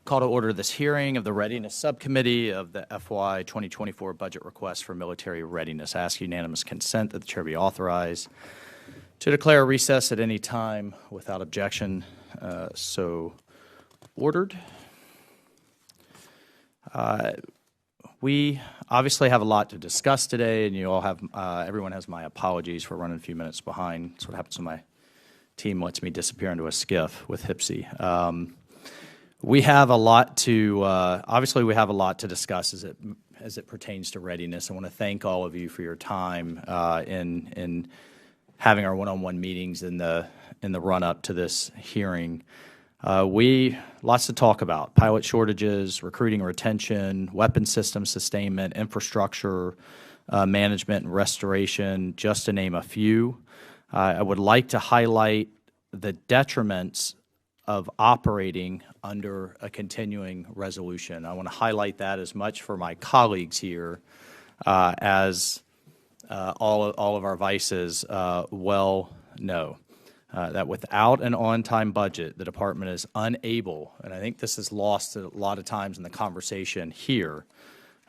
Call to order this hearing of the Readiness Subcommittee of the FY 2024 budget request for military readiness. I ask unanimous consent that the chair be authorized to declare a recess at any time without objection. So ordered. We obviously have a lot to discuss today, and you all have, everyone has my apologies for running a few minutes behind. That's what happens when my team lets me disappear into a skiff with HPSI. We have a lot to, obviously we have a lot to discuss as it pertains to readiness. I want to thank all of you for your time in having our one-on-one meetings in the run-up to this hearing. Lots to talk about: pilot shortages, recruiting and retention, weapon system sustainment, infrastructure management and restoration, just to name a few. I would like to highlight the detriments of operating under a continuing resolution. I want to highlight that as much for my colleagues here as all of our vices well know. That without an on-time budget, the department is unable, and I think this is lost a lot of times in the conversation here,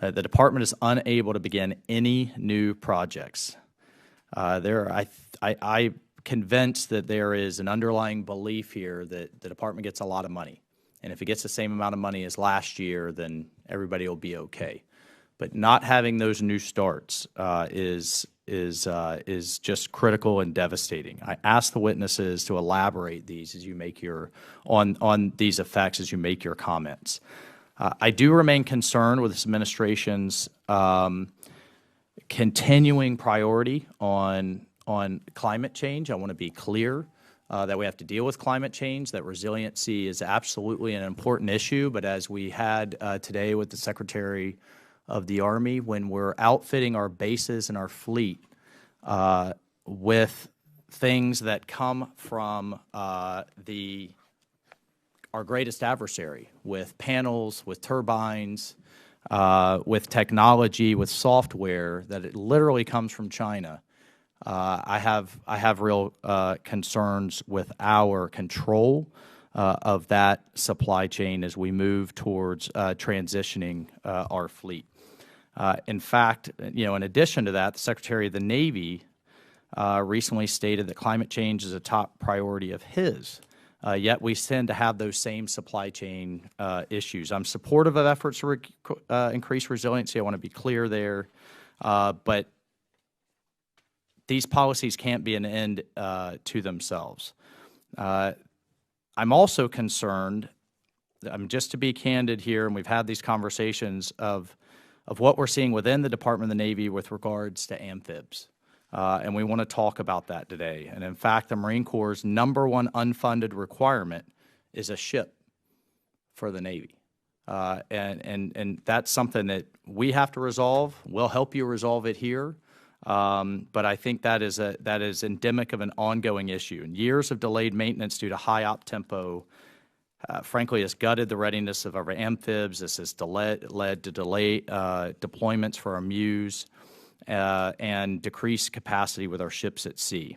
the department is unable to begin any new projects. I'm convinced that there is an underlying belief here that the department gets a lot of money, and if it gets the same amount of money as last year, then everybody will be okay. But not having those new starts is just critical and devastating. I ask the witnesses to elaborate these as you make your on these effects as you make your comments. I do remain concerned with this administration's continuing priority on climate change. I want to be clear that we have to deal with climate change, that resiliency is absolutely an important issue, but as we had today with the Secretary of the Army, when we're outfitting our bases and our fleet with things that come from our greatest adversary, with panels, with turbines, with technology, with software, that it literally comes from China. I have real concerns with our control of that supply chain as we move towards transitioning our fleet. In fact, in addition to that, the Secretary of the Navy recently stated that climate change is a top priority of his. Yet we tend to have those same supply chain issues. I'm supportive of efforts to increase resiliency. I want to be clear there, but these policies can't be an end to themselves. I'm also concerned, just to be candid here, and we've had these conversations of what we're seeing within the Department of the Navy with regards to amphibs. And we want to talk about that today. And in fact, the Marine Corps' #1 unfunded requirement is a ship for the Navy. And that's something that we have to resolve. We'll help you resolve it here. But I think that is endemic of an ongoing issue. And years of delayed maintenance due to high op tempo, frankly, has gutted the readiness of our amphibs. This has led to delayed deployments for our MEUs and decreased capacity with our ships at sea.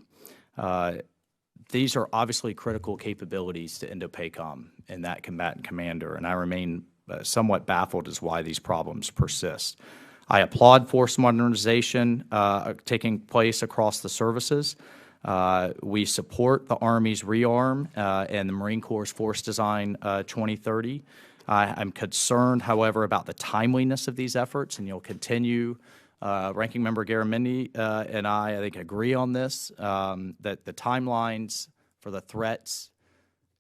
These are obviously critical capabilities to Indo-PACOM and that combatant commander, and I remain somewhat baffled as why these problems persist. I applaud force modernization taking place across the services. We support the Army's rearm and the Marine Corps' Force Design 2030. I'm concerned, however, about the timeliness of these efforts, and you'll continue. Ranking Member Garamendi and I think, agree on this, that the timelines for the threats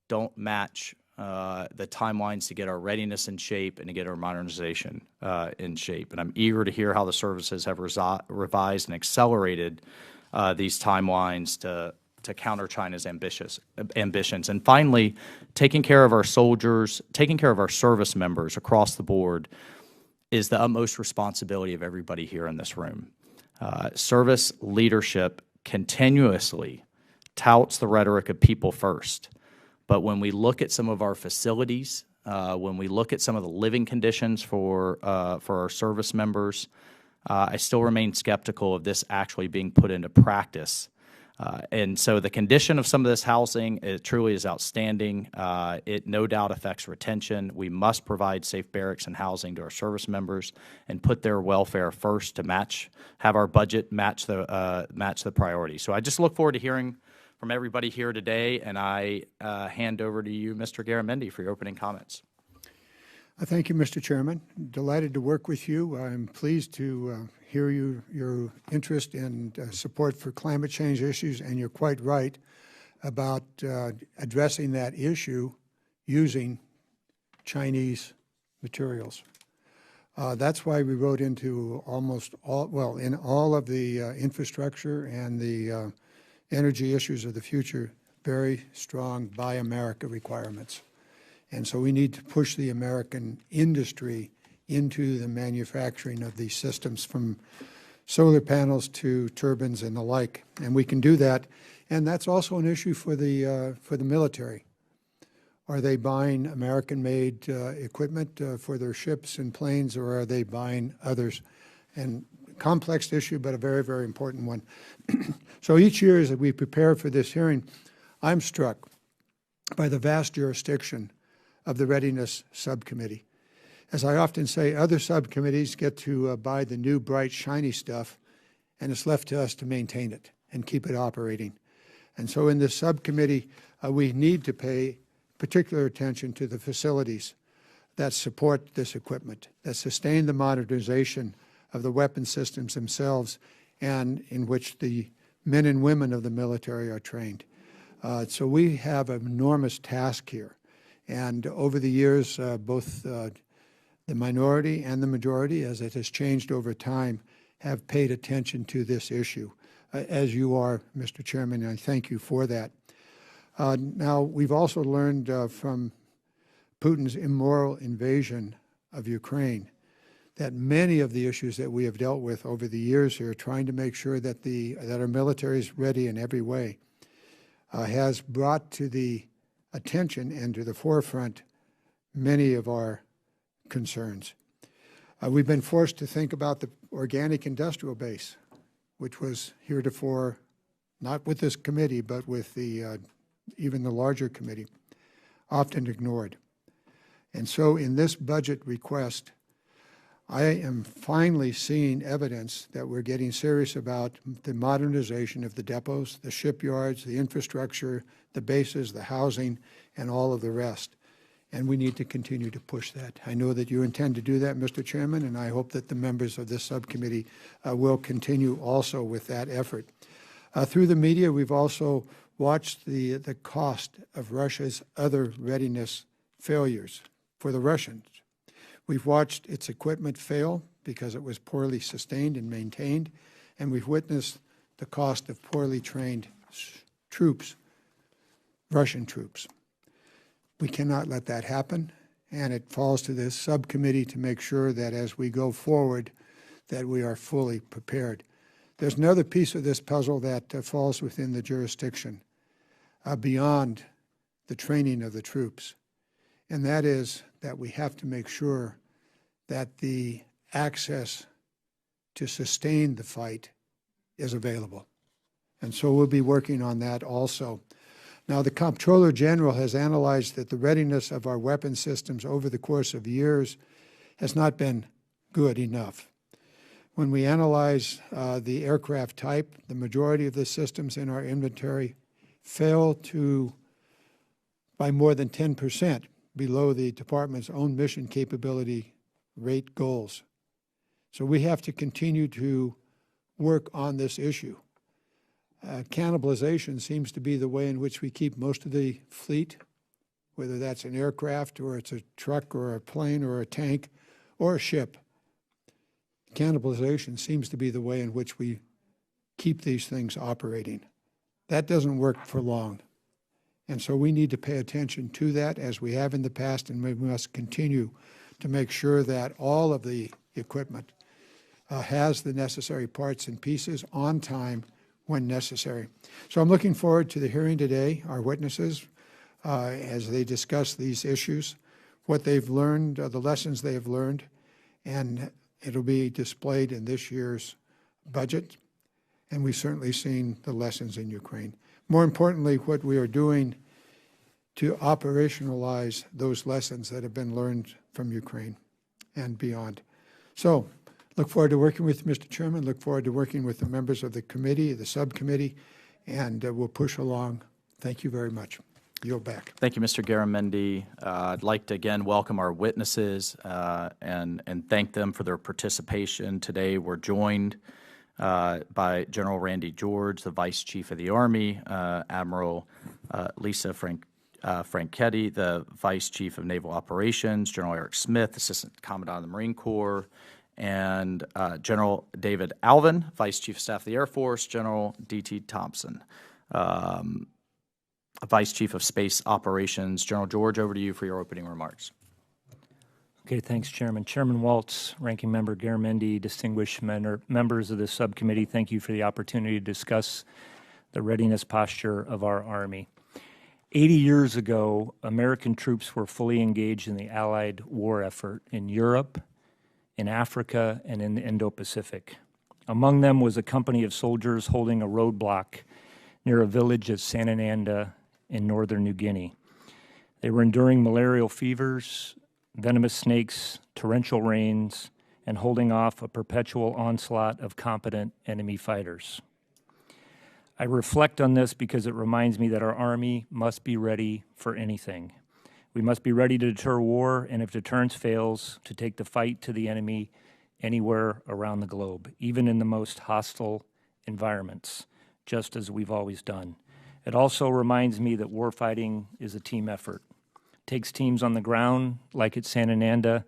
don't match the timelines to get our readiness in shape and to get our modernization in shape. And I'm eager to hear how the services have revised and accelerated these timelines to counter China's ambitions. And finally, taking care of our soldiers, taking care of our service members across the board is the utmost responsibility of everybody here in this room. Service leadership continuously touts the rhetoric of people first. But when we look at some of our facilities, when we look at some of the living conditions for our service members, I still remain skeptical of this actually being put into practice And so the condition of some of this housing, it truly is outstanding. It no doubt affects retention. We must provide safe barracks and housing to our service members and put their welfare first to have our budget match the priority. So I just look forward to hearing from everybody here today, and I hand over to you, Mr. Garamendi, for your opening comments. Thank you, Mr. Chairman. Delighted to work with you. I'm pleased to hear your interest and support for climate change issues, and you're quite right about addressing that issue using Chinese materials. That's why we wrote into in all of the infrastructure and the energy issues of the future, very strong Buy America requirements. And so we need to push the American industry into the manufacturing of these systems, from solar panels to turbines and the like. And we can do that. And that's also an issue for the military. Are they buying American-made equipment for their ships and planes, or are they buying others? And complex issue, but a very, very important one. So each year as we prepare for this hearing, I'm struck by the vast jurisdiction of the Readiness Subcommittee. As I often say, other subcommittees get to buy the new, bright, shiny stuff, and it's left to us to maintain it and keep it operating. And so in this subcommittee, we need to pay particular attention to the facilities that support this equipment, that sustain the modernization of the weapon systems themselves, and in which the men and women of the military are trained. So we have an enormous task here. And over the years, both the minority and the majority, as it has changed over time, have paid attention to this issue, as you are, Mr. Chairman, and I thank you for that. Now, we've also learned from Putin's immoral invasion of Ukraine that many of the issues that we have dealt with over the years here, trying to make sure that our military is ready in every way, has brought to the attention and to the forefront many of our concerns. We've been forced to think about the organic industrial base, which was heretofore, not with this committee, but with even the larger committee, often ignored. And so in this budget request, I am finally seeing evidence that we're getting serious about the modernization of the depots, the shipyards, the infrastructure, the bases, the housing, and all of the rest. And we need to continue to push that. I know that you intend to do that, Mr. Chairman, and I hope that the members of this subcommittee will continue also with that effort. Through the media, we've also watched the cost of Russia's other readiness failures for the Russians. We've watched its equipment fail because it was poorly sustained and maintained, and we've witnessed the cost of poorly trained troops, Russian troops. We cannot let that happen, and it falls to this subcommittee to make sure that as we go forward, that we are fully prepared. There's another piece of this puzzle that falls within the jurisdiction beyond the training of the troops, and that is that we have to make sure that the access to sustain the fight is available. And so we'll be working on that also. Now, the Comptroller General has analyzed that the readiness of our weapon systems over the course of years has not been good enough. When we analyze the aircraft type, the majority of the systems in our inventory fail by more than 10% below the Department's own mission capability rate goals. So we have to continue to work on this issue. Cannibalization seems to be the way in which we keep most of the fleet, whether that's an aircraft or it's a truck or a plane or a tank or a ship. Cannibalization seems to be the way in which we keep these things operating. That doesn't work for long. And so we need to pay attention to that as we have in the past, and we must continue to make sure that all of the equipment has the necessary parts and pieces on time when necessary. So I'm looking forward to the hearing today, our witnesses, as they discuss these issues, what they've learned, the lessons they have learned, and it'll be displayed in this year's budget. and we've certainly seen the lessons in Ukraine. More importantly, what we are doing to operationalize those lessons that have been learned from Ukraine and beyond. So, look forward to working with you, Mr. Chairman. Look forward to working with the members of the committee, the subcommittee, and we'll push along. Thank you very much. Yield back. Thank you, Mr. Garamendi. I'd like to again welcome our witnesses and thank them for their participation. Today we're joined by General Randy George, the Vice Chief of the Army, Admiral Lisa Franchetti, the Vice Chief of Naval Operations, General Eric Smith, Assistant Commandant of the Marine Corps, and General David Allvin, Vice Chief of Staff of the Air Force, General D.T. Thompson, Vice Chief of Space Operations. General George, over to you for your opening remarks. Okay, thanks, Chairman. Chairman Waltz, Ranking Member Garamendi, distinguished members of this subcommittee, thank you for the opportunity to discuss the readiness posture of our Army. 80 years ago, American troops were fully engaged in the Allied war effort in Europe, in Africa, and in the Indo-Pacific. Among them was a company of soldiers holding a roadblock near a village of Sanananda in northern New Guinea. They were enduring malarial fevers, venomous snakes, torrential rains, and holding off a perpetual onslaught of competent enemy fighters. I reflect on this because it reminds me that our Army must be ready for anything. We must be ready to deter war, and if deterrence fails, to take the fight to the enemy anywhere around the globe, even in the most hostile environments, just as we've always done. It also reminds me that warfighting is a team effort. It takes teams on the ground, like at Sanananda,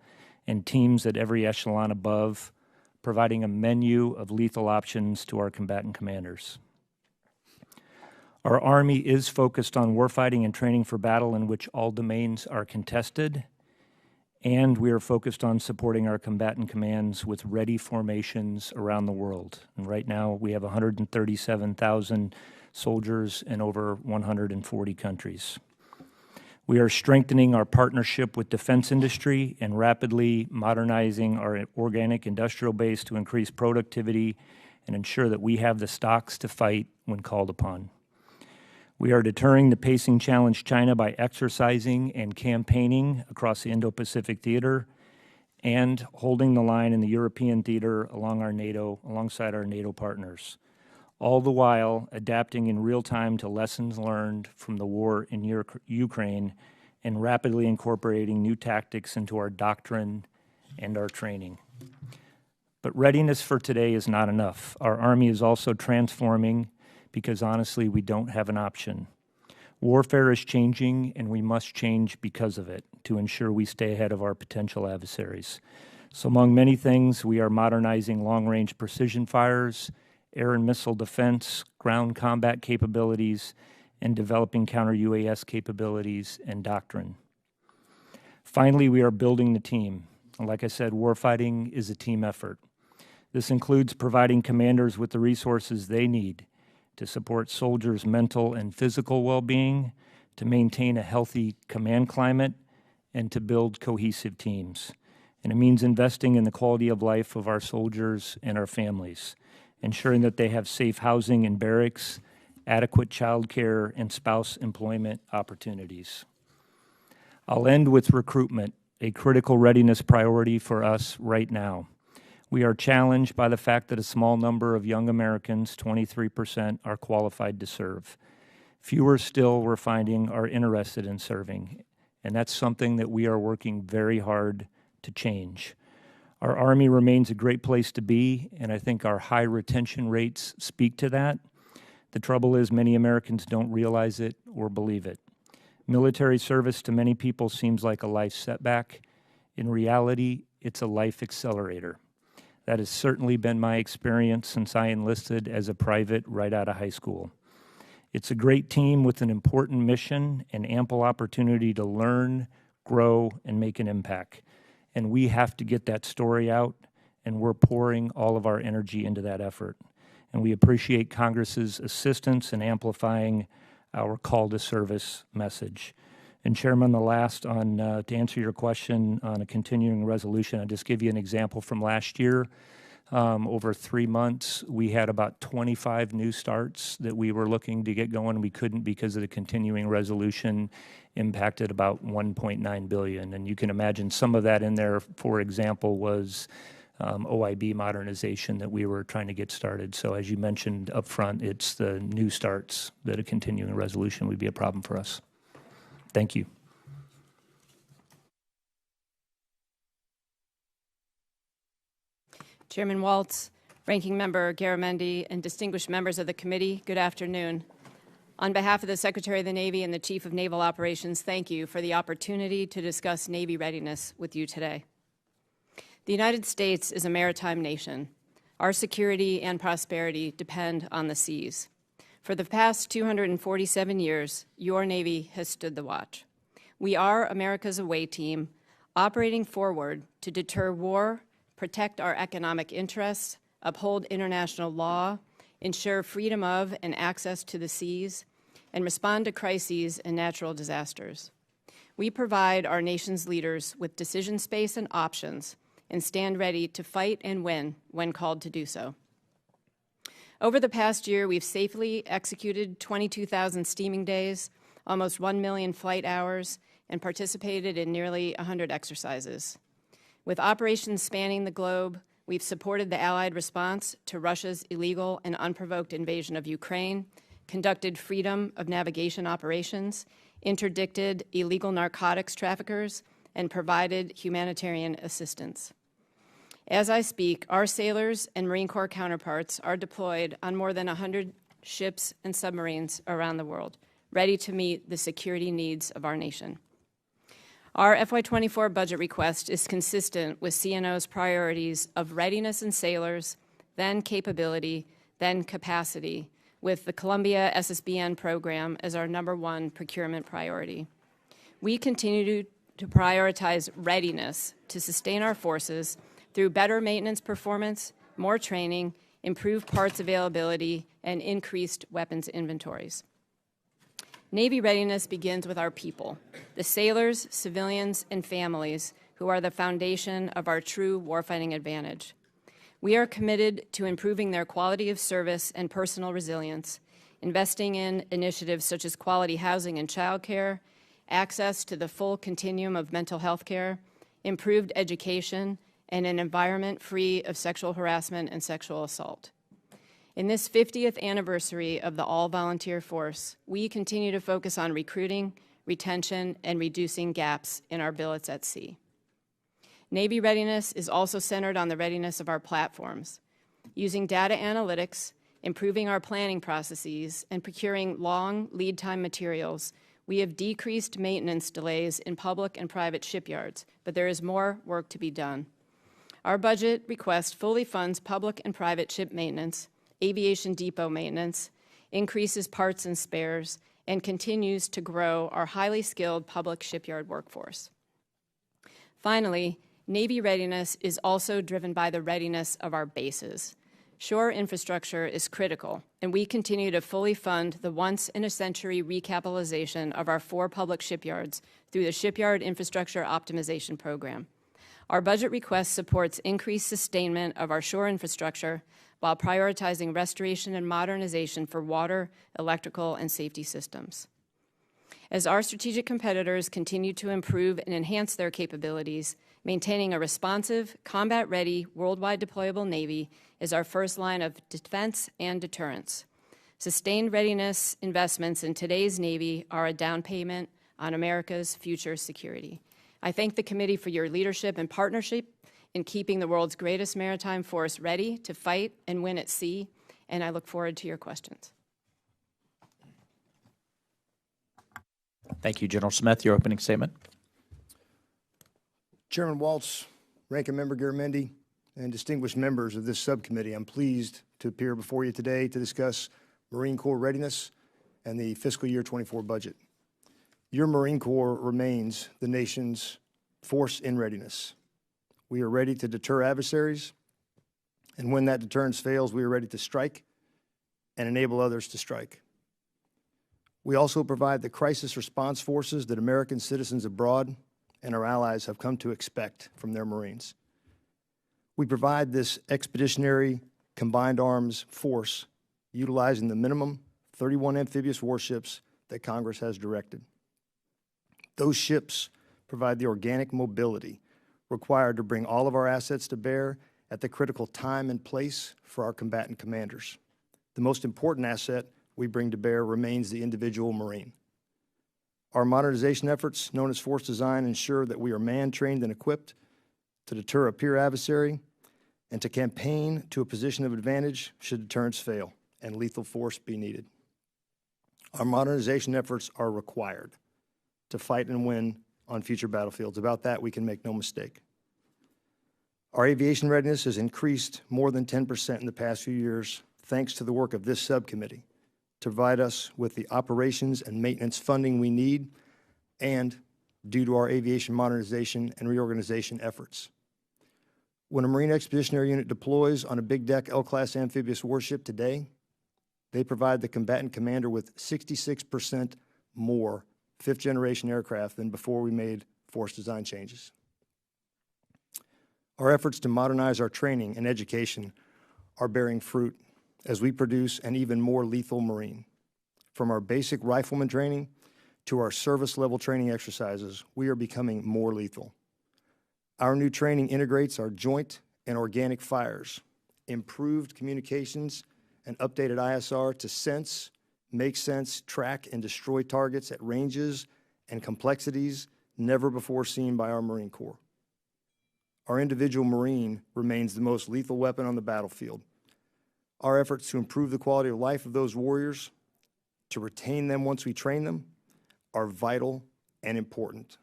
and teams at every echelon above, providing a menu of lethal options to our combatant commanders. Our Army is focused on warfighting and training for battle in which all domains are contested, and we are focused on supporting our combatant commands with ready formations around the world. And right now, we have 137,000 soldiers in over 140 countries. We are strengthening our partnership with defense industry and rapidly modernizing our organic industrial base to increase productivity and ensure that we have the stocks to fight when called upon. We are deterring the pacing challenge China by exercising and campaigning across the Indo-Pacific theater and holding the line in the European theater alongside our NATO partners, all the while adapting in real time to lessons learned from the war in Ukraine and rapidly incorporating new tactics into our doctrine and our training. But readiness for today is not enough. Our Army is also transforming because honestly, we don't have an option. Warfare is changing, and we must change because of it to ensure we stay ahead of our potential adversaries. So among many things, we are modernizing long-range precision fires, air and missile defense, ground combat capabilities, and developing counter-UAS capabilities and doctrine. Finally, we are building the team. Like I said, warfighting is a team effort. This includes providing commanders with the resources they need to support soldiers' mental and physical well-being, to maintain a healthy command climate, and to build cohesive teams. And it means investing in the quality of life of our soldiers and our families, ensuring that they have safe housing in barracks, adequate child care, and spouse employment opportunities. I'll end with recruitment, a critical readiness priority for us right now. We are challenged by the fact that a small number of young Americans, 23%, are qualified to serve. Fewer still, we're finding, are interested in serving, and that's something that we are working very hard to change. Our Army remains a great place to be, and I think our high retention rates speak to that. The trouble is many Americans don't realize it or believe it. Military service to many people seems like a life setback. In reality, it's a life accelerator. That has certainly been my experience since I enlisted as a private right out of high school. It's a great team with an important mission and ample opportunity to learn, grow, and make an impact. And we have to get that story out, and we're pouring all of our energy into that effort. And we appreciate Congress's assistance in amplifying our call to service message. And Chairman, the last on to answer your question on a continuing resolution, I'll just give you an example from last year. Over 3 months, we had about 25 new starts that we were looking to get going. We couldn't because of the continuing resolution impacted about $1.9 billion. And you can imagine some of that in there, for example, was OIB modernization that we were trying to get started. So as you mentioned up front, it's the new starts that a continuing resolution would be a problem for us. Thank you. Chairman Waltz, Ranking Member Garamendi, and distinguished members of the committee, good afternoon. On behalf of the Secretary of the Navy and the Chief of Naval Operations, thank you for the opportunity to discuss Navy readiness with you today. The United States is a maritime nation. Our security and prosperity depend on the seas. For the past 247 years, your Navy has stood the watch. We are America's away team, operating forward to deter war, protect our economic interests, uphold international law, ensure freedom of and access to the seas, and respond to crises and natural disasters. We provide our nation's leaders with decision space and options and stand ready to fight and win when called to do so. Over the past year, we've safely executed 22,000 steaming days, almost 1 million flight hours, and participated in nearly 100 exercises. With operations spanning the globe, we've supported the Allied response to Russia's illegal and unprovoked invasion of Ukraine, conducted freedom of navigation operations, interdicted illegal narcotics traffickers, and provided humanitarian assistance. As I speak, our sailors and Marine Corps counterparts are deployed on more than 100 ships and submarines around the world, ready to meet the security needs of our nation. Our FY24 budget request is consistent with CNO's priorities of readiness in sailors, then capability, then capacity, with the Columbia SSBN program as our #1 procurement priority. We continue to prioritize readiness to sustain our forces through better maintenance performance, more training, improved parts availability, and increased weapons inventories. Navy readiness begins with our people, the sailors, civilians, and families who are the foundation of our true warfighting advantage. We are committed to improving their quality of service and personal resilience, investing in initiatives such as quality housing and childcare, access to the full continuum of mental health care, improved education, and an environment free of sexual harassment and sexual assault. In this 50th anniversary of the all-volunteer force, we continue to focus on recruiting, retention, and reducing gaps in our billets at sea. Navy readiness is also centered on the readiness of our platforms. Using data analytics, improving our planning processes, and procuring long lead time materials, we have decreased maintenance delays in public and private shipyards, but there is more work to be done. Our budget request fully funds public and private ship maintenance, aviation depot maintenance, increases parts and spares, and continues to grow our highly skilled public shipyard workforce. Finally, Navy readiness is also driven by the readiness of our bases. Shore infrastructure is critical, and we continue to fully fund the once-in-a-century recapitalization of our 4 public shipyards through the Shipyard Infrastructure Optimization Program. Our budget request supports increased sustainment of our shore infrastructure while prioritizing restoration and modernization for water, electrical, and safety systems. As our strategic competitors continue to improve and enhance their capabilities, maintaining a responsive, combat-ready, worldwide deployable Navy is our first line of defense and deterrence. Sustained readiness investments in today's Navy are a down payment on America's future security. I thank the committee for your leadership and partnership in keeping the world's greatest maritime force ready to fight and win at sea, and I look forward to your questions. Thank you, General Smith. Your opening statement. Chairman Waltz, Ranking Member Garamendi, and distinguished members of this subcommittee, I'm pleased to appear before you today to discuss Marine Corps readiness and the fiscal year 24 budget. Your Marine Corps remains the nation's force in readiness. We are ready to deter adversaries, and when that deterrence fails, we are ready to strike and enable others to strike. We also provide the crisis response forces that American citizens abroad and our allies have come to expect from their Marines. We provide this expeditionary combined arms force utilizing the minimum 31 amphibious warships that Congress has directed. Those ships provide the organic mobility required to bring all of our assets to bear at the critical time and place for our combatant commanders. The most important asset we bring to bear remains the individual Marine. Our modernization efforts, known as force design, ensure that we are man-trained and equipped to deter a peer adversary and to campaign to a position of advantage should deterrence fail and lethal force be needed. Our modernization efforts are required to fight and win on future battlefields. About that, we can make no mistake. Our aviation readiness has increased more than 10% in the past few years, thanks to the work of this subcommittee to provide us with the operations and maintenance funding we need, and due to our aviation modernization and reorganization efforts. When a Marine Expeditionary Unit deploys on a big deck L-class amphibious warship today, they provide the combatant commander with 66% more fifth-generation aircraft than before we made force design changes. Our efforts to modernize our training and education are bearing fruit as we produce an even more lethal Marine. From our basic rifleman training to our service-level training exercises, we are becoming more lethal. Our new training integrates our joint and organic fires, improved communications, and updated ISR to sense, make sense, track, and destroy targets at ranges and complexities never before seen by our Marine Corps. Our individual Marine remains the most lethal weapon on the battlefield. Our efforts to improve the quality of life of those warriors, to retain them once we train them, are vital and important.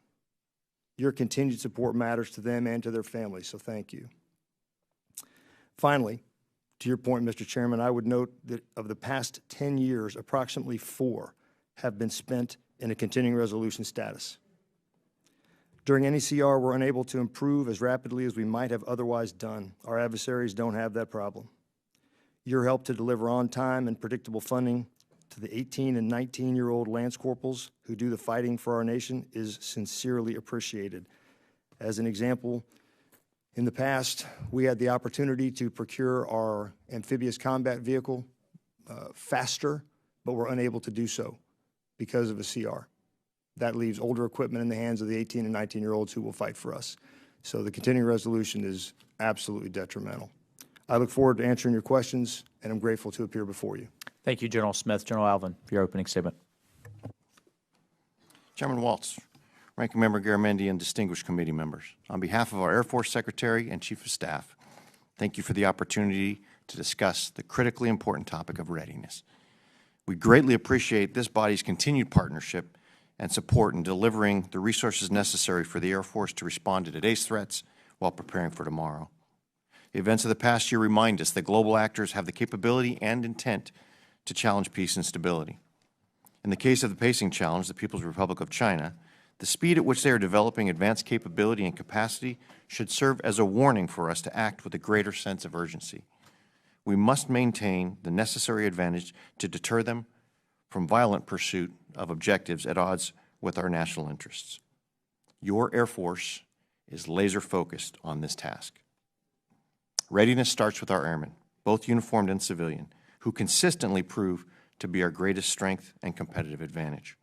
Your continued support matters to them and to their families, so thank you. Finally, to your point, Mr. Chairman, I would note that of the past 10 years, approximately 4 have been spent in a continuing resolution status. During NECR, we're unable to improve as rapidly as we might have otherwise done. Our adversaries don't have that problem. Your help to deliver on time and predictable funding to the 18 and 19-year-old Lance Corporals who do the fighting for our nation is sincerely appreciated. As an example, in the past, we had the opportunity to procure our amphibious combat vehicle faster, but were unable to do so because of a CR. That leaves older equipment in the hands of the 18 and 19-year-olds who will fight for us. So the continuing resolution is absolutely detrimental. I look forward to answering your questions, and I'm grateful to appear before you. Thank you, General Smith. General Allvin, for your opening statement. Chairman Waltz, Ranking Member Garamendi, and distinguished committee members, on behalf of our Air Force Secretary and Chief of Staff, thank you for the opportunity to discuss the critically important topic of readiness. We greatly appreciate this body's continued partnership and support in delivering the resources necessary for the Air Force to respond to today's threats while preparing for tomorrow. The events of the past year remind us that global actors have the capability and intent to challenge peace and stability. In the case of the pacing challenge, the People's Republic of China, the speed at which they are developing advanced capability and capacity should serve as a warning for us to act with a greater sense of urgency. We must maintain the necessary advantage to deter them from violent pursuit of objectives at odds with our national interests. Your Air Force is laser-focused on this task. Readiness starts with our airmen, both uniformed and civilian, who consistently prove to be our greatest strength and competitive advantage.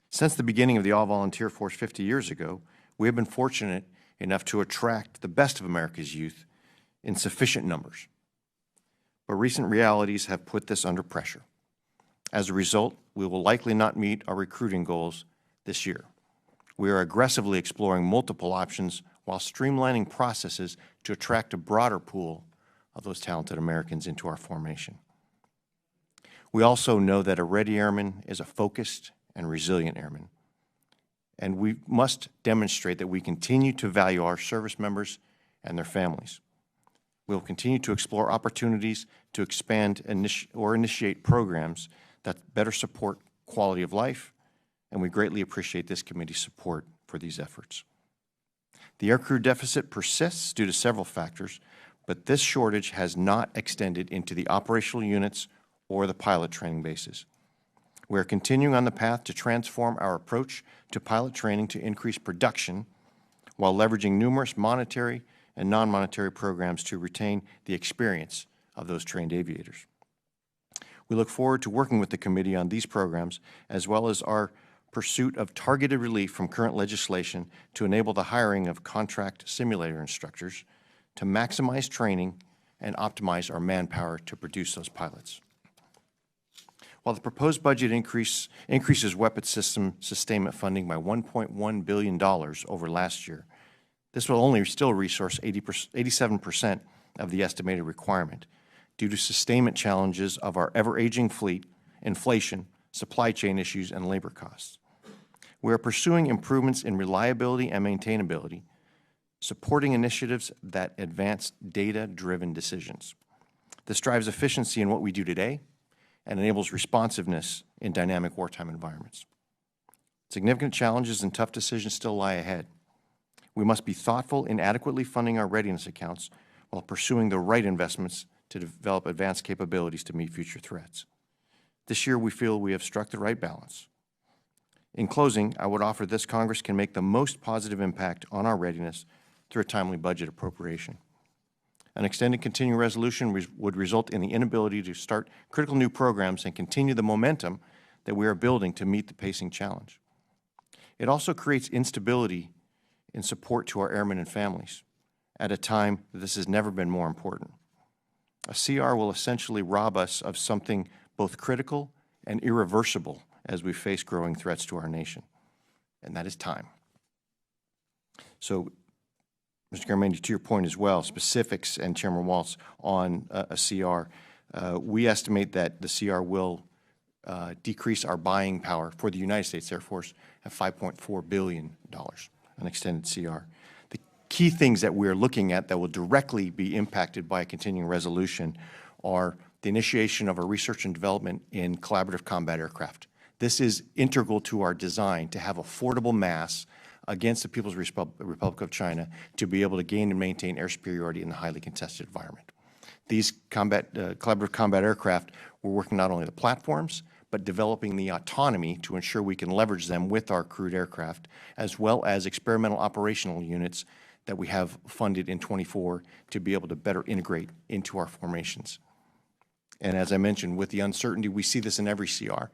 Since the beginning of the all-volunteer force 50 years ago, we have been fortunate enough to attract the best of America's youth in sufficient numbers. But recent realities have put this under pressure. As a result, we will likely not meet our recruiting goals this year. We are aggressively exploring multiple options while streamlining processes to attract a broader pool of those talented Americans into our formation. We also know that a ready airman is a focused and resilient airman, and we must demonstrate that we continue to value our service members and their families. We will continue to explore opportunities to expand or initiate programs that better support quality of life, and we greatly appreciate this committee's support for these efforts. The aircrew deficit persists due to several factors, but this shortage has not extended into the operational units or the pilot training bases. We are continuing on the path to transform our approach to pilot training to increase production while leveraging numerous monetary and non-monetary programs to retain the experience of those trained aviators. We look forward to working with the committee on these programs, as well as our pursuit of targeted relief from current legislation to enable the hiring of contract simulator instructors to maximize training and optimize our manpower to produce those pilots. While the proposed budget increases weapons system sustainment funding by $1.1 billion over last year, this will only still resource 87% of the estimated requirement due to sustainment challenges of our ever-aging fleet, inflation, supply chain issues, and labor costs. We are pursuing improvements in reliability and maintainability, supporting initiatives that advance data-driven decisions. This drives efficiency in what we do today and enables responsiveness in dynamic wartime environments. Significant challenges and tough decisions still lie ahead. We must be thoughtful in adequately funding our readiness accounts while pursuing the right investments to develop advanced capabilities to meet future threats. This year, we feel we have struck the right balance. In closing, I would offer this Congress can make the most positive impact on our readiness through a timely budget appropriation. An extended continuing resolution would result in the inability to start critical new programs and continue the momentum that we are building to meet the pacing challenge. It also creates instability in support to our airmen and families at a time that this has never been more important. A CR will essentially rob us of something both critical and irreversible as we face growing threats to our nation, and that is time. So, Mr. Garamendi, to your point as well, specifics, and Chairman Waltz, on a CR, we estimate that the CR will decrease our buying power for the United States Air Force at $5.4 billion, an extended CR. The key things that we are looking at that will directly be impacted by a continuing resolution are the initiation of a research and development in collaborative combat aircraft. This is integral to our design to have affordable mass against the People's Republic of China to be able to gain and maintain air superiority in a highly contested environment. These collaborative combat aircraft, we're working not only the platforms, but developing the autonomy to ensure we can leverage them with our crewed aircraft, as well as experimental operational units that we have funded in 24 to be able to better integrate into our formations. And as I mentioned, with the uncertainty, we see this in every CR.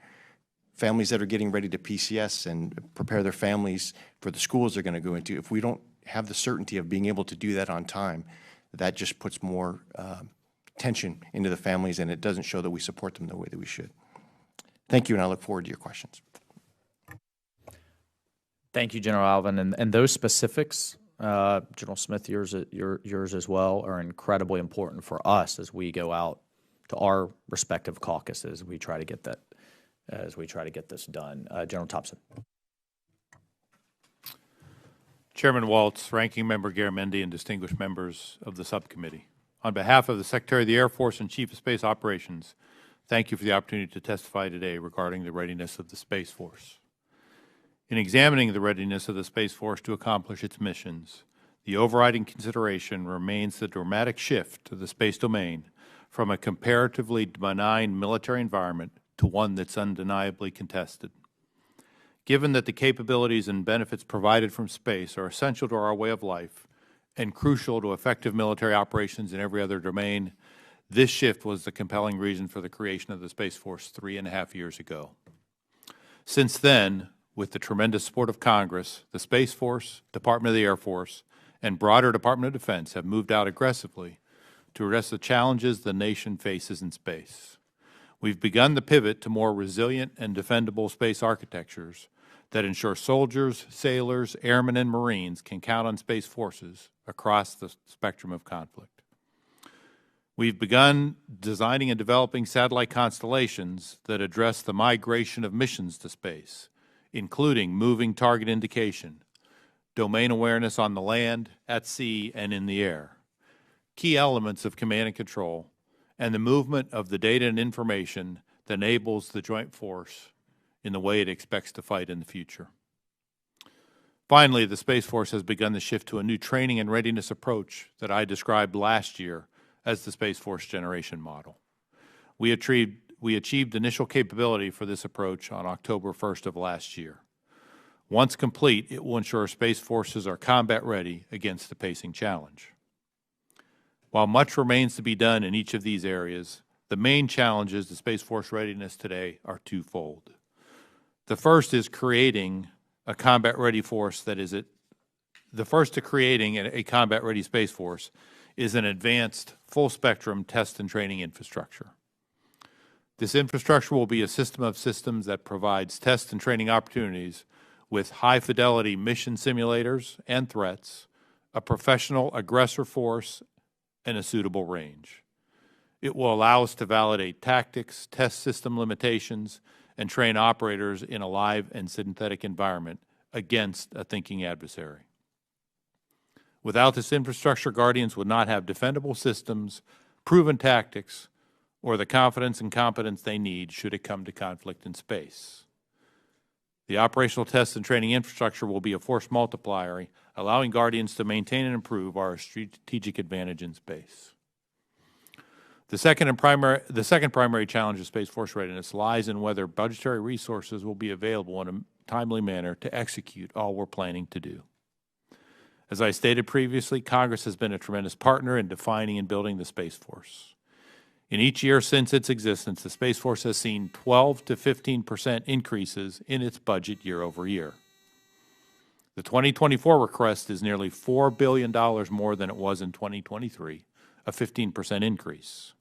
Families that are getting ready to PCS and prepare their families for the schools they're going to go into, if we don't have the certainty of being able to do that on time, that just puts more tension into the families, and it doesn't show that we support them the way that we should. Thank you, and I look forward to your questions. Thank you, General Allvin. And those specifics, General Smith, yours as well, are incredibly important for us as we go out to our respective caucuses. We try to get that. As we try to get this done. General Thompson. Chairman Waltz, Ranking Member Garamendi, and distinguished members of the subcommittee. On behalf of the Secretary of the Air Force and Chief of Space Operations, thank you for the opportunity to testify today regarding the readiness of the Space Force. In examining the readiness of the Space Force to accomplish its missions, the overriding consideration remains the dramatic shift to the space domain from a comparatively benign military environment to one that's undeniably contested. Given that the capabilities and benefits provided from space are essential to our way of life and crucial to effective military operations in every other domain, this shift was the compelling reason for the creation of the Space Force 3.5 years ago. Since then, with the tremendous support of Congress, the Space Force, Department of the Air Force, and broader Department of Defense have moved out aggressively to address the challenges the nation faces in space. We've begun the pivot to more resilient and defendable space architectures that ensure soldiers, sailors, airmen, and Marines can count on space forces across the spectrum of conflict. We've begun designing and developing satellite constellations that address the migration of missions to space, including moving target indication, domain awareness on the land, at sea, and in the air, key elements of command and control, and the movement of the data and information that enables the joint force in the way it expects to fight in the future. Finally, the Space Force has begun the shift to a new training and readiness approach that I described last year as the Space Force Generation Model. We achieved initial capability for this approach on October 1st of last year. Once complete, it will ensure Space Forces are combat ready against the pacing challenge. While much remains to be done in each of these areas, the main challenges to Space Force readiness today are twofold. The first is creating a combat-ready force that is the first to creating a combat-ready Space Force is an advanced, full-spectrum test and training infrastructure. This infrastructure will be a system of systems that provides test and training opportunities with high-fidelity mission simulators and threats, a professional aggressor force, and a suitable range. It will allow us to validate tactics, test system limitations, and train operators in a live and synthetic environment against a thinking adversary. Without this infrastructure, Guardians would not have defendable systems, proven tactics, or the confidence and competence they need should it come to conflict in space. The operational test and training infrastructure will be a force multiplier, allowing Guardians to maintain and improve our strategic advantage in space. The second primary challenge of Space Force readiness lies in whether budgetary resources will be available in a timely manner to execute all we're planning to do. As I stated previously, Congress has been a tremendous partner in defining and building the Space Force. In each year since its existence, the Space Force has seen 12 to 15% increases in its budget year over year. The 2024 request is nearly $4 billion more than it was in 2023, a 15% increase.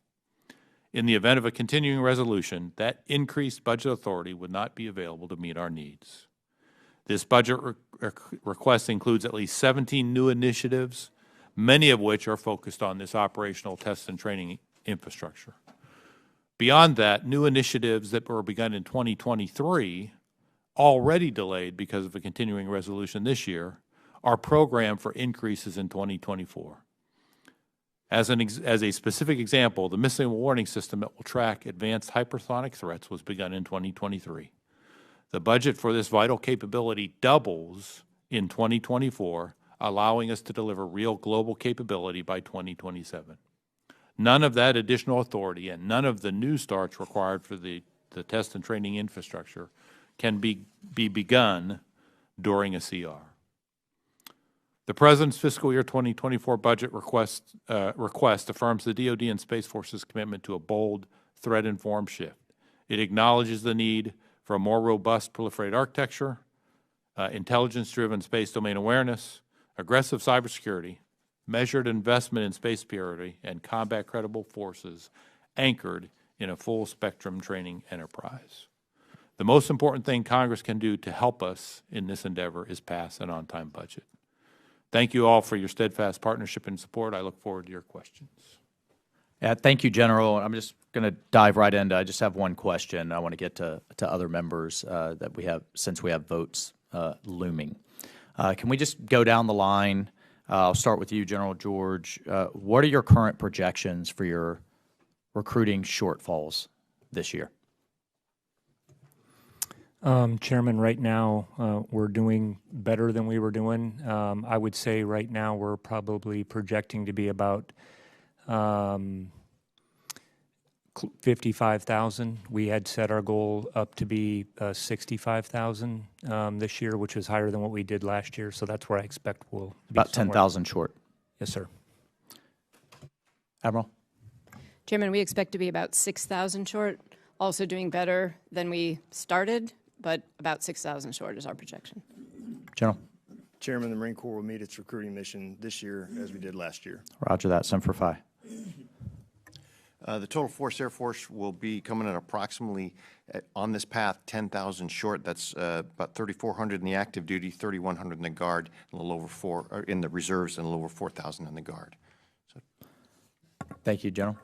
In the event of a continuing resolution, that increased budget authority would not be available to meet our needs. This budget request includes at least 17 new initiatives, many of which are focused on this operational test and training infrastructure. Beyond that, new initiatives that were begun in 2023, already delayed because of a continuing resolution this year, are programmed for increases in 2024. As a specific example, the missile warning system that will track advanced hypersonic threats was begun in 2023. The budget for this vital capability doubles in 2024, allowing us to deliver real global capability by 2027. None of that additional authority and none of the new starts required for the test and training infrastructure can be begun during a CR. The President's fiscal year 2024 budget request affirms the DoD and Space Force's commitment to a bold, threat-informed shift. It acknowledges the need for a more robust proliferated architecture, intelligence-driven space domain awareness, aggressive cybersecurity, measured investment in space security, and combat-credible forces anchored in a full-spectrum training enterprise. The most important thing Congress can do to help us in this endeavor is pass an on-time budget. Thank you all for your steadfast partnership and support. I look forward to your questions. Yeah, thank you, General. I'm just going to dive right into. I just have one question. I want to get to other members that we have, since we have votes looming. Can we just go down the line? I'll start with you, General George. What are your current projections for your recruiting shortfalls this year? Chairman, right now we're doing better than we were doing. I would say right now we're probably projecting to be about 55,000. We had set our goal up to be 65,000 this year, which is higher than what we did last year. So that's where I expect we'll be. About 10,000 short. Yes, sir. Admiral? Chairman, we expect to be about 6,000 short, also doing better than we started, but about 6,000 short is our projection. General? Chairman, the Marine Corps will meet its recruiting mission this year as we did last year. Roger that. Semper Fi. The total force, Air Force, will be coming at approximately, on this path, 10,000 short. That's about 3,400 in the active duty, 3,100 in the Guard, and a little over in the reserves, and a little over 4,000 in the Guard. So. Thank you, General.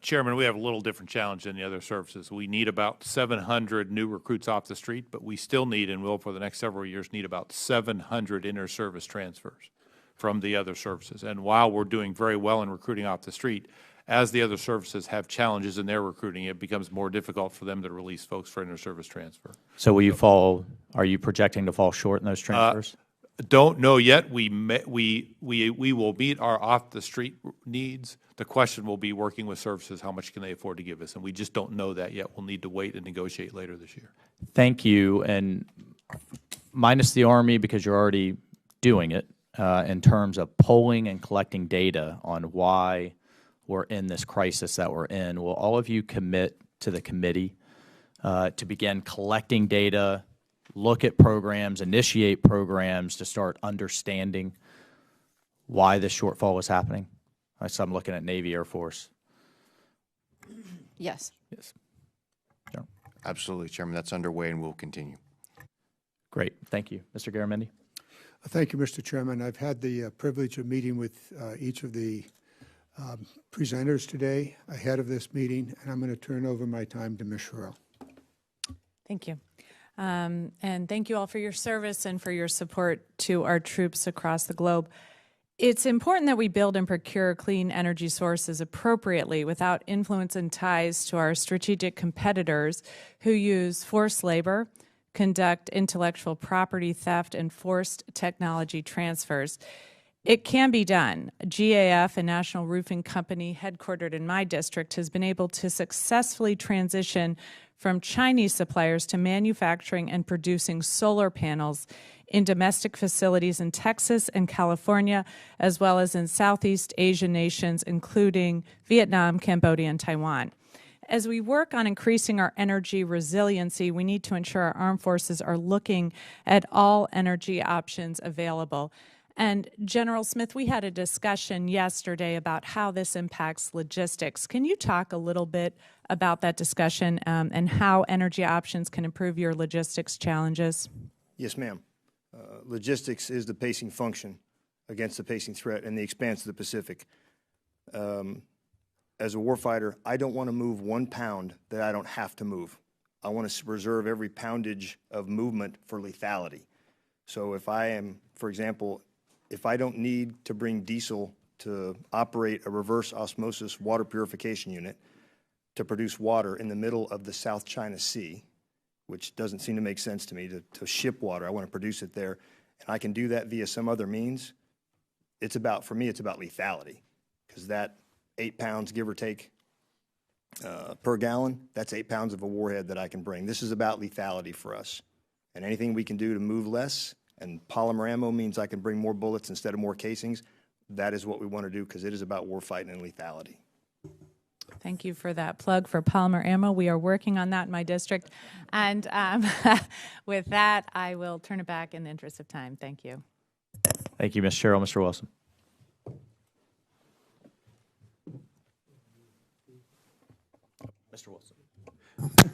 Chairman, we have a little different challenge than the other services. We need about 700 new recruits off the street, but we still need, and will for the next several years, need about 700 inter-service transfers from the other services. And while we're doing very well in recruiting off the street, as the other services have challenges in their recruiting, it becomes more difficult for them to release folks for inter-service transfer. So are you projecting to fall short in those transfers? Don't know yet. We will meet our off-the-street needs. The question will be, working with services, how much can they afford to give us? And we just don't know that yet. We'll need to wait and negotiate later this year. Thank you. And minus the Army, because you're already doing it, in terms of polling and collecting data on why we're in this crisis that we're in. Will all of you commit to the committee to begin collecting data, look at programs, initiate programs to start understanding why this shortfall is happening? So I'm looking at Navy, Air Force. Yes. Yes. Absolutely, Chairman. That's underway and will continue. Great. Thank you. Mr. Garamendi. Thank you, Mr. Chairman. I've had the privilege of meeting with each of the presenters today ahead of this meeting, and I'm going to turn over my time to Ms. Sherrill. Thank you. And thank you all for your service and for your support to our troops across the globe. It's important that we build and procure clean energy sources appropriately without influence and ties to our strategic competitors who use forced labor, conduct intellectual property theft, and forced technology transfers. It can be done. GAF, a national roofing company headquartered in my district, has been able to successfully transition from Chinese suppliers to manufacturing and producing solar panels in domestic facilities in Texas and California, as well as in Southeast Asian nations, including Vietnam, Cambodia, and Taiwan. As we work on increasing our energy resiliency, we need to ensure our armed forces are looking at all energy options available. And General Smith, we had a discussion yesterday about how this impacts logistics. Can you talk a little bit about that discussion and how energy options can improve your logistics challenges? Yes, ma'am. Logistics is the pacing function against the pacing threat in the expanse of the Pacific. As a warfighter, I don't want to move 1 pound that I don't have to move. I want to reserve every poundage of movement for lethality. So if I am, for example, if I don't need to bring diesel to operate a reverse osmosis water purification unit to produce water in the middle of the South China Sea, which doesn't seem to make sense to me to ship water. I want to produce it there, and I can do that via some other means. It's about, for me, it's about lethality, because that 8 pounds, give or take, per gallon, that's 8 pounds of a warhead that I can bring. This is about lethality for us, and anything we can do to move less, and polymer ammo means I can bring more bullets instead of more casings, that is what we want to do, because it is about warfighting and lethality. Thank you for that plug for polymer ammo. We are working on that in my district. And with that, I will turn it back in the interest of time. Thank you. Thank you, Ms. Sherrill. Mr. Wilson. Mr. Wilson.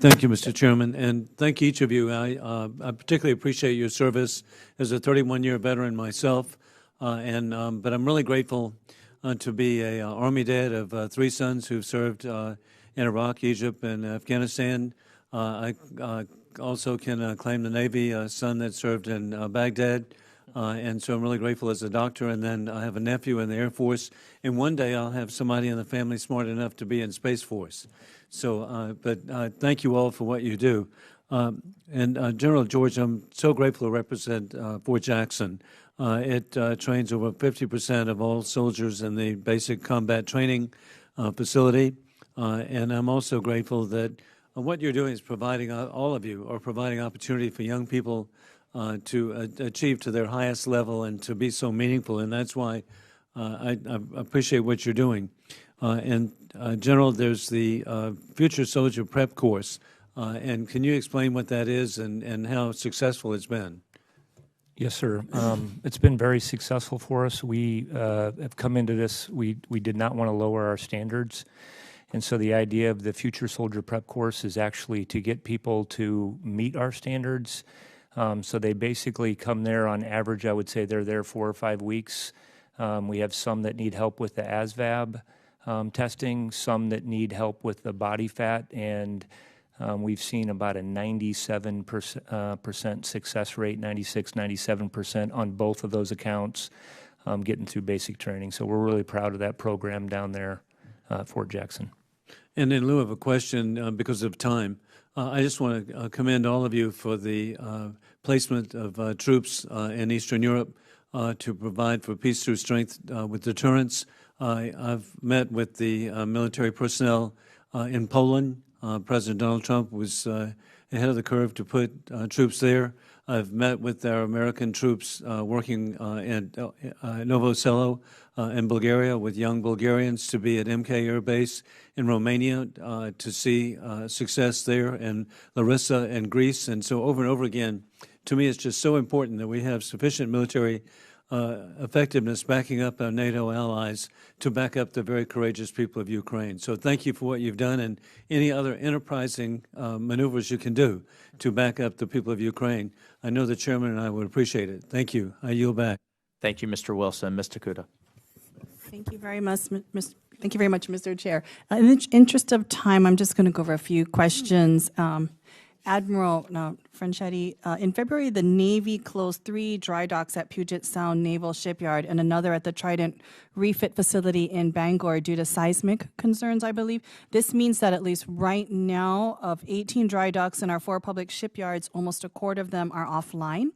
Thank you, Mr. Chairman, and thank each of you. I particularly appreciate your service as a 31-year veteran myself, but I'm really grateful to be an Army dad of 3 sons who've served in Iraq, Egypt, and Afghanistan. I also can claim the Navy son that served in Baghdad, and so I'm really grateful as a doctor. And then I have a nephew in the Air Force, and one day I'll have somebody in the family smart enough to be in Space Force. So, thank you all for what you do. And General George, I'm so grateful to represent Fort Jackson. It trains over 50% of all soldiers in the basic combat training facility. And I'm also grateful that what you're doing is providing, all of you are providing opportunity for young people to achieve to their highest level and to be so meaningful. And that's why I appreciate what you're doing. And General, there's the Future Soldier Prep Course. And can you explain what that is and how successful it's been? Yes, sir. It's been very successful for us. We have come into this, we did not want to lower our standards. And so the idea of the Future Soldier Prep Course is actually to get people to meet our standards. So they basically come there on average, I would say they're there 4 or 5 weeks. We have some that need help with the ASVAB testing, some that need help with the body fat, and we've seen about a 97% success rate, 96, 97% on both of those accounts getting through basic training. So we're really proud of that program down there at Fort Jackson. And in lieu of a question, because of time, I just want to commend all of you for the placement of troops in Eastern Europe to provide for peace through strength with deterrence. I've met with the military personnel in Poland. President Donald Trump was ahead of the curve to put troops there. I've met with our American troops working in Novo Selo in Bulgaria with young Bulgarians to be at MK Air Base in Romania to see success there, and Larissa in Greece. And so over and over again, to me, it's just so important that we have sufficient military effectiveness backing up our NATO allies to back up the very courageous people of Ukraine. So thank you for what you've done and any other enterprising maneuvers you can do to back up the people of Ukraine. I know the chairman and I would appreciate it. Thank you. I yield back. Thank you, Mr. Wilson. Ms. Takuda. Thank you very much, Thank you very much, Mr. Chair. In the interest of time, I'm just going to go over a few questions. Admiral Franchetti, in February, the Navy closed 3 dry docks at Puget Sound Naval Shipyard and another at the Trident refit facility in Bangor due to seismic concerns, I believe. This means that at least right now, of 18 dry docks in our 4 public shipyards, almost a quarter of them are offline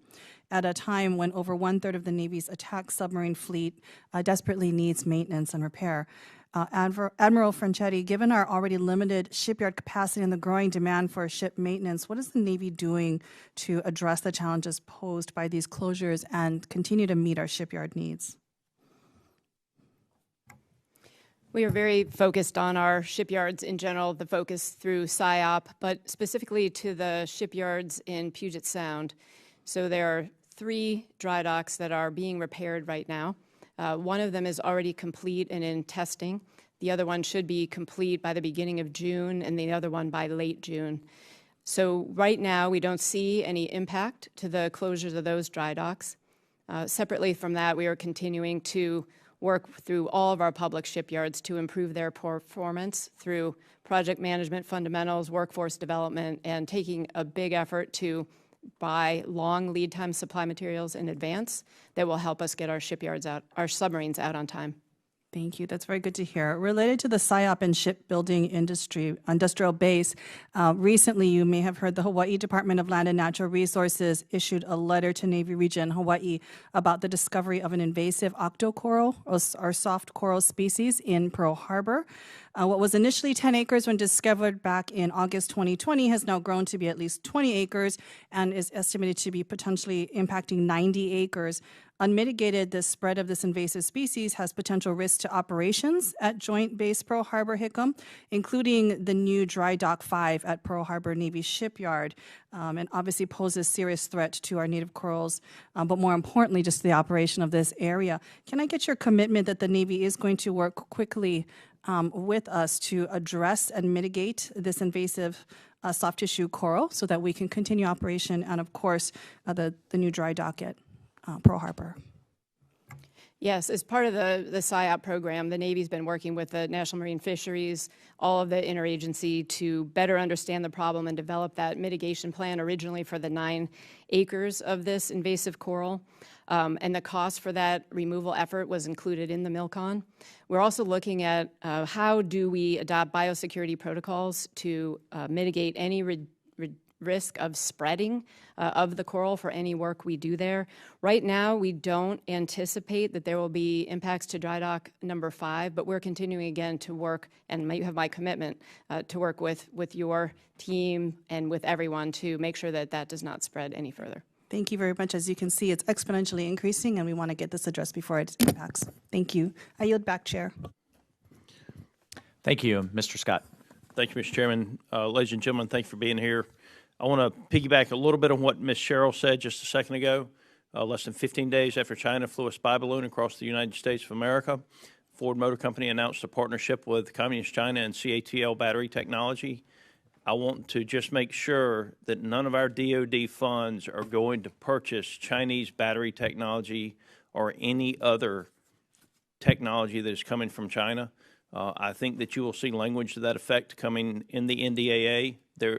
at a time when over 1/3 of the Navy's attack submarine fleet desperately needs maintenance and repair. Admiral Franchetti, given our already limited shipyard capacity and the growing demand for ship maintenance, what is the Navy doing to address the challenges posed by these closures and continue to meet our shipyard needs? We are very focused on our shipyards in general, the focus through SIOP, but specifically to the shipyards in Puget Sound. So there are 3 dry docks that are being repaired right now. One of them is already complete and in testing. The other one should be complete by the beginning of June, and the other one by late June. So right now, we don't see any impact to the closures of those dry docks. Separately from that, we are continuing to work through all of our public shipyards to improve their performance through project management fundamentals, workforce development, and taking a big effort to buy long lead time supply materials in advance that will help us get our shipyards out, our submarines out on time. Thank you. That's very good to hear. Related to the SIOP and shipbuilding industrial base, recently you may have heard the Hawaii Department of Land and Natural Resources issued a letter to Navy Region Hawaii about the discovery of an invasive octocoral or soft coral species in Pearl Harbor. What was initially 10 acres when discovered back in August 2020 has now grown to be at least 20 acres and is estimated to be potentially impacting 90 acres. Unmitigated, the spread of this invasive species has potential risks to operations at Joint Base Pearl Harbor Hickam, including the new Dry Dock 5 at Pearl Harbor Navy Shipyard, and obviously poses serious threat to our native corals, but more importantly, just the operation of this area. Can I get your commitment that the Navy is going to work quickly with us to address and mitigate this invasive soft tissue coral so that we can continue operation and, of course, the new dry dock at Pearl Harbor? Yes, as part of the SIOP program, the Navy's been working with the National Marine Fisheries, all of the interagency to better understand the problem and develop that mitigation plan originally for the 9 acres of this invasive coral. And the cost for that removal effort was included in the MILCON. We're also looking at how do we adopt biosecurity protocols to mitigate any risk of spreading of the coral for any work we do there. Right now, we don't anticipate that there will be impacts to dry dock number 5, but we're continuing again to work, and you have my commitment to work with your team and with everyone to make sure that that does not spread any further. Thank you very much. As you can see, it's exponentially increasing, and we want to get this addressed before it impacts. Thank you. I yield back, Chair. Thank you. Mr. Scott. Thank you, Mr. Chairman. Ladies and gentlemen, thank you for being here. I want to piggyback a little bit on what Ms. Sherrill said just a second ago. Less than 15 days after China flew a spy balloon across the United States of America, Ford Motor Company announced a partnership with Communist China and CATL battery technology. I want to just make sure that none of our DoD funds are going to purchase Chinese battery technology or any other technology that is coming from China. I think that you will see language to that effect coming in the NDAA.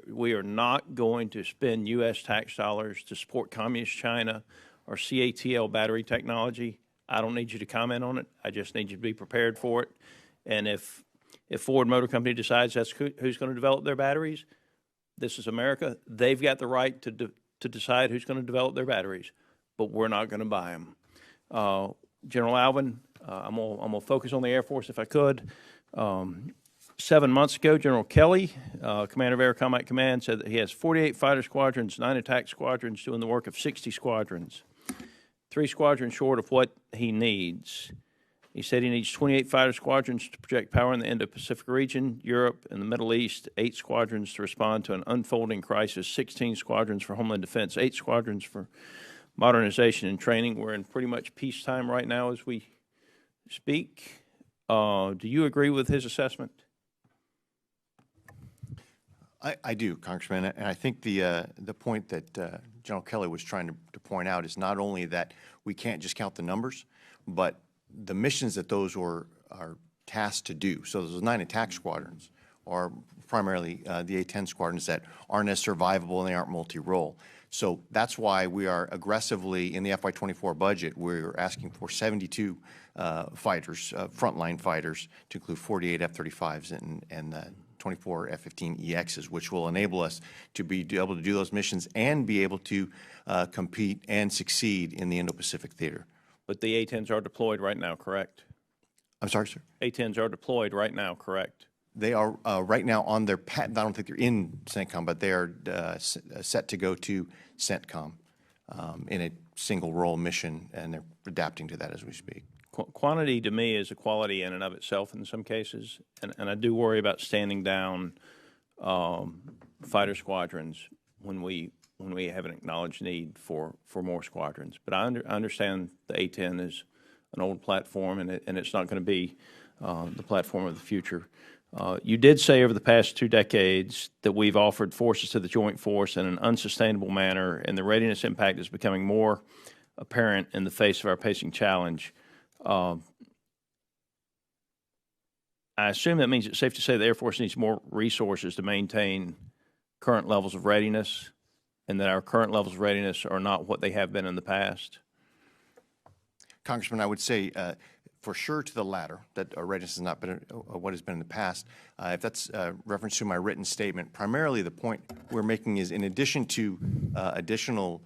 We are not going to spend U.S. tax dollars to support Communist China or CATL battery technology. I don't need you to comment on it. I just need you to be prepared for it. And if Ford Motor Company decides that's who's going to develop their batteries, this is America. They've got the right to decide who's going to develop their batteries, but we're not going to buy them. General Allvin, I'm going to focus on the Air Force if I could. 7 months ago, General Kelly, Commander of Air Combat Command, said that he has 48 fighter squadrons, 9 attack squadrons doing the work of 60 squadrons, 3 squadrons short of what he needs. He said he needs 28 fighter squadrons to project power in the Indo-Pacific region, Europe, and the Middle East, 8 squadrons to respond to an unfolding crisis, 16 squadrons for Homeland Defense, 8 squadrons for modernization and training. We're in pretty much peacetime right now as we speak. Do you agree with his assessment? I do, Congressman, and I think the point that General Kelly was trying to point out is not only that we can't just count the numbers, but the missions that those are tasked to do. So those 9 attack squadrons are primarily the A-10 squadrons that aren't as survivable and they aren't multi-role. So that's why we are aggressively, in the FY24 budget, we're asking for 72 fighters, frontline fighters, to include 48 F-35s and 24 F-15EXs, which will enable us to be able to do those missions and be able to compete and succeed in the Indo-Pacific theater. But the A-10s are deployed right now, correct? I'm sorry, sir? A-10s are deployed right now, correct? They are right now on their I don't think they're in CENTCOM, but they are set to go to CENTCOM in a single role mission, and they're adapting to that as we speak. Quantity to me is a quality in and of itself in some cases, and I do worry about standing down fighter squadrons when we have an acknowledged need for more squadrons. But I understand the A-10 is an old platform, and it's not going to be the platform of the future. You did say over the past 2 decades that we've offered forces to the Joint Force in an unsustainable manner, and the readiness impact is becoming more apparent in the face of our pacing challenge. I assume that means it's safe to say the Air Force needs more resources to maintain current levels of readiness, and that our current levels of readiness are not what they have been in the past? Congressman, I would say for sure to the latter, that our readiness has not been what has been in the past. If that's reference to my written statement, primarily the point we're making is in addition to additional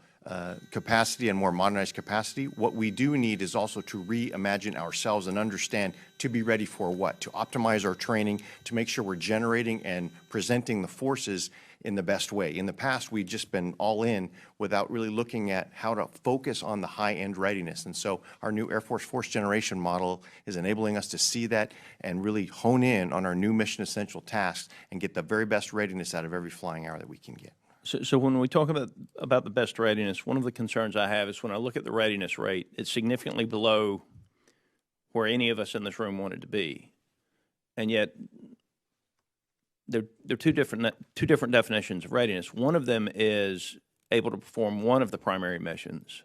capacity and more modernized capacity, what we do need is also to reimagine ourselves and understand to be ready for what? To optimize our training, to make sure we're generating and presenting the forces in the best way. In the past, we've just been all in without really looking at how to focus on the high-end readiness. And so our new Air Force Force Generation model is enabling us to see that and really hone in on our new mission essential tasks and get the very best readiness out of every flying hour that we can get. So when we talk about the best readiness, one of the concerns I have is when I look at the readiness rate, it's significantly below where any of us in this room wanted to be. And yet, they're two different definitions of readiness. One of them is able to perform one of the primary missions,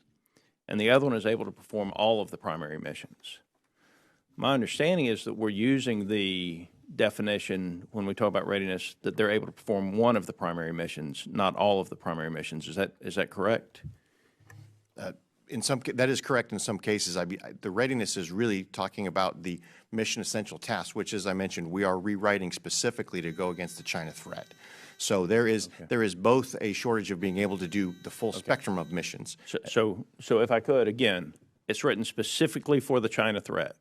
and the other one is able to perform all of the primary missions. My understanding is that we're using the definition when we talk about readiness that they're able to perform one of the primary missions, not all of the primary missions. Is that correct? That is correct in some cases. The readiness is really talking about the mission essential tasks, which, as I mentioned, we are rewriting specifically to go against the China threat. So there is both a shortage of being able to do the full spectrum of missions. So if I could, again, it's written specifically for the China threat.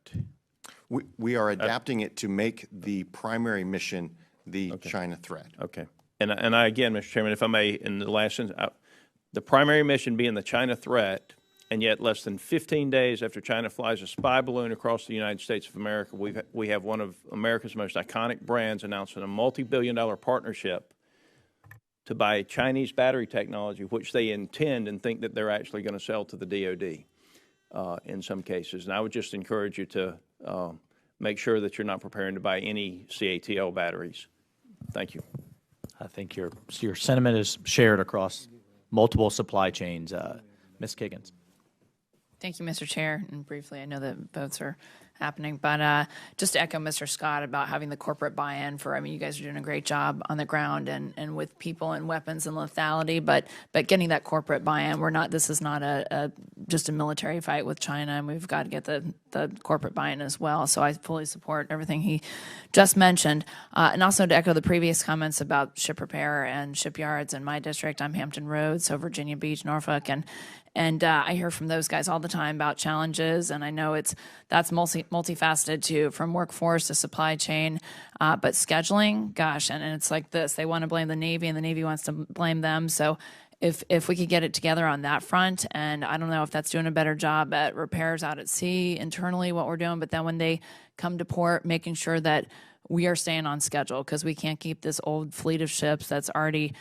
We are adapting it to make the primary mission the China threat. Okay. And I, again, Mr. Chairman, if I may, in the last sentence, the primary mission being the China threat, and yet less than 15 days after China flies a spy balloon across the United States of America, we have one of America's most iconic brands announcing a multi-billion-dollar partnership to buy Chinese battery technology, which they intend and think that they're actually going to sell to the DOD in some cases. And I would just encourage you to make sure that you're not preparing to buy any CATL batteries. Thank you. I think your sentiment is shared across multiple supply chains. Ms. Kiggins. Thank you, Mr. Chair. And briefly, I know that votes are happening, but just to echo Mr. Scott about having the corporate buy-in you guys are doing a great job on the ground and with people and weapons and lethality, but getting that corporate buy-in. This is not just a military fight with China, and we've got to get the corporate buy-in as well. So I fully support everything he just mentioned. And also to echo the previous comments about ship repair and shipyards in my district, I'm Hampton Roads, so Virginia Beach, Norfolk, And I hear from those guys all the time about challenges, and I know that's multifaceted too, from workforce to supply chain. But scheduling, gosh, and it's like this: they want to blame the Navy, and the Navy wants to blame them. So if we could get it together on that front, and I don't know if that's doing a better job at repairs out at sea internally, what we're doing, but then when they come to port, making sure that we are staying on schedule, because we can't keep this old fleet of ships that's already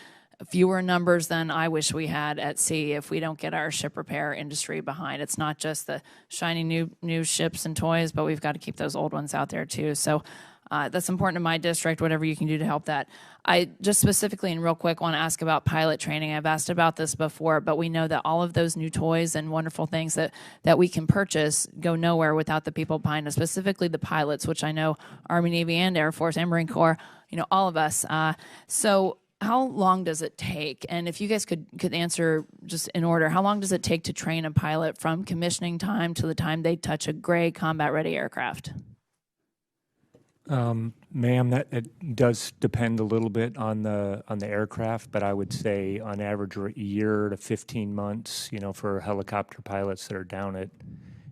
fewer numbers than I wish we had at sea if we don't get our ship repair industry behind. It's not just the shiny new ships and toys, but we've got to keep those old ones out there too. So that's important to my district, whatever you can do to help that. I just specifically and real quick want to ask about pilot training. I've asked about this before, but we know that all of those new toys and wonderful things that we can purchase go nowhere without the people behind us, specifically the pilots, which I know Army, Navy, and Air Force and Marine Corps, all of us. So how long does it take? And if you guys could answer just in order, how long does it take to train a pilot from commissioning time to the time they touch a gray combat-ready aircraft? Ma'am, that it does depend a little bit on the aircraft, but I would say on average a year to 15 months, for helicopter pilots that are down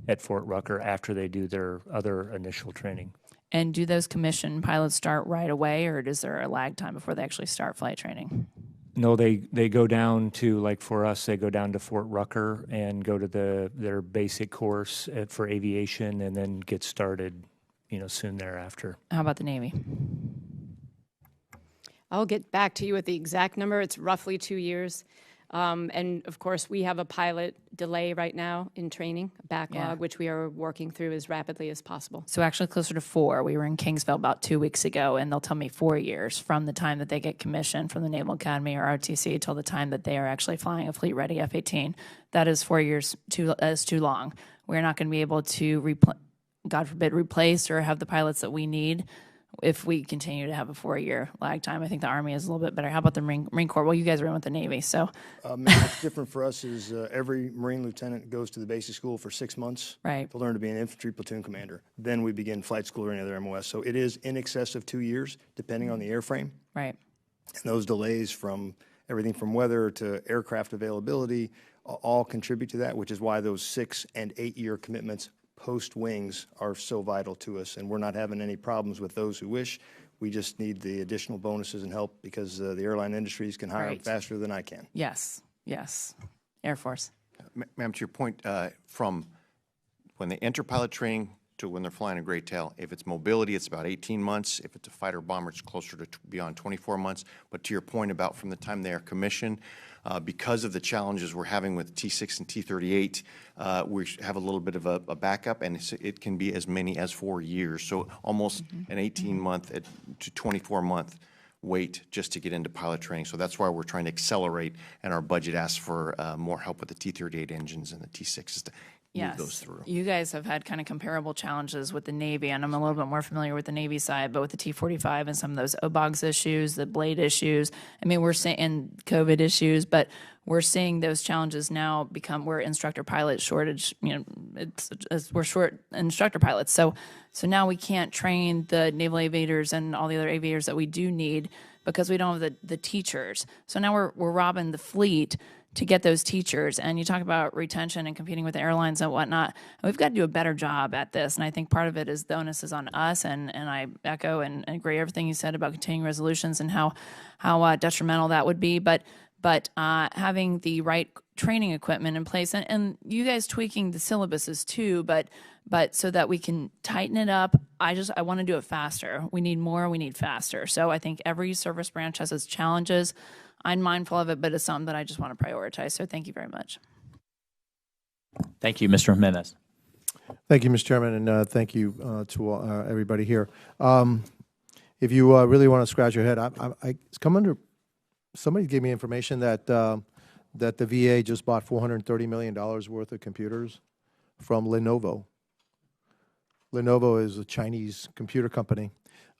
at Fort Rucker after they do their other initial training. And do those commissioned pilots start right away, or is there a lag time before they actually start flight training? No, they go down to, like for us, they go down to Fort Rucker and go to their basic course for aviation and then get started, soon thereafter. How about the Navy? I'll get back to you with the exact number. It's roughly 2 years. And of course, we have a pilot delay right now in training, a backlog, which we are working through as rapidly as possible. So actually closer to 4. We were in Kingsville about 2 weeks ago, and they'll tell me 4 years from the time that they get commissioned from the Naval Academy or ROTC till the time that they are actually flying a fleet-ready F-18. That is 4 years too long. We're not going to be able to, God forbid, replace or have the pilots that we need if we continue to have a 4-year lag time. I think the Army is a little bit better. How about the Marine Corps? Well, you guys are in with the Navy, so. What's different for us is every Marine lieutenant goes to the basic school for 6 months to learn to be an infantry platoon commander. Then we begin flight school or any other MOS. So it is in excess of 2 years, depending on the airframe. Right. And those delays from everything from weather to aircraft availability all contribute to that, which is why those 6- and 8-year commitments post-wings are so vital to us, and we're not having any problems with those who wish. We just need the additional bonuses and help because the airline industries can hire them faster than I can. Yes. Air Force. Ma'am, to your point, from when they enter pilot training to when they're flying a gray tail, if it's mobility, it's about 18 months. If it's a fighter bomber, it's closer to beyond 24 months. But to your point about from the time they are commissioned, because of the challenges we're having with T6 and T38, we have a little bit of a backup, and it can be as many as 4 years. So almost an 18-month to 24-month wait just to get into pilot training. So that's why we're trying to accelerate, and our budget asks for more help with the T38 engines and the T6s to move those through. You guys have had kind of comparable challenges with the Navy, and I'm a little bit more familiar with the Navy side, but with the T-45 and some of those OBOGS issues, the blade issues, I mean, we're seeing, and COVID issues, but we're seeing those challenges now we're instructor pilot shortage, we're short instructor pilots. So now we can't train the naval aviators and all the other aviators that we do need because we don't have the teachers. So now we're robbing the fleet to get those teachers. And you talk about retention and competing with the airlines and whatnot. We've got to do a better job at this. And I think part of it is the onus is on us. And I echo and agree everything you said about continuing resolutions and how detrimental that would be. But having the right training equipment in place and you guys tweaking the syllabuses too, but so that we can tighten it up. I want to do it faster. We need more, we need faster. So I think every service branch has its challenges. I'm mindful of it, but it's something that I just want to prioritize. So thank you very much. Thank you, Mr. Jimenez. Thank you, Mr. Chairman, and thank you to everybody here. If you really want to scratch your head, I come under. Somebody gave me information that the VA just bought $430 million worth of computers from Lenovo. Lenovo is a Chinese computer company.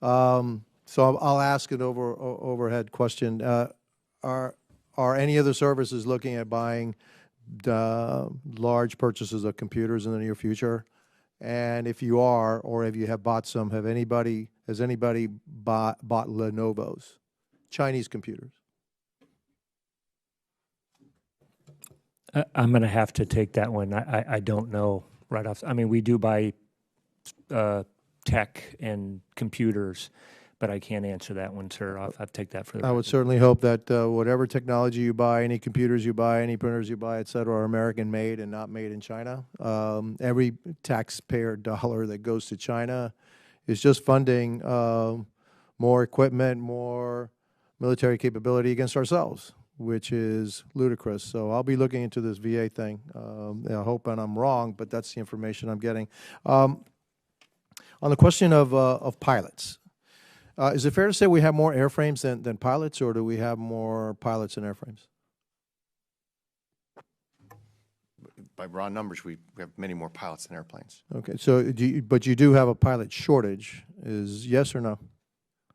So I'll ask an overhead question. Are any other services looking at buying large purchases of computers in the near future? And if you are, or if you have bought some, has anybody bought Lenovo's Chinese computers? I'm going to have to take that one. I don't know right off. I mean, we do buy tech and computers, but I can't answer that one, sir. I'll have to take that for the I would record. certainly hope that whatever technology you buy, any computers you buy, any printers you buy, et cetera, are American-made and not made in China. Every taxpayer dollar that goes to China is just funding more equipment, more military capability against ourselves, which is ludicrous. So I'll be looking into this VA thing. I hope I'm wrong, but that's the information I'm getting. On the question of pilots, is it fair to say we have more airframes than pilots, or do we have more pilots than airframes? By raw numbers, we have many more pilots than airplanes. Okay, so but you do have a pilot shortage. Is yes or no?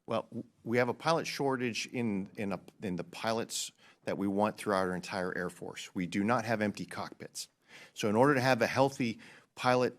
Well, we have a pilot shortage in the pilots that we want throughout our entire Air Force. We do not have empty cockpits. So in order to have a healthy pilot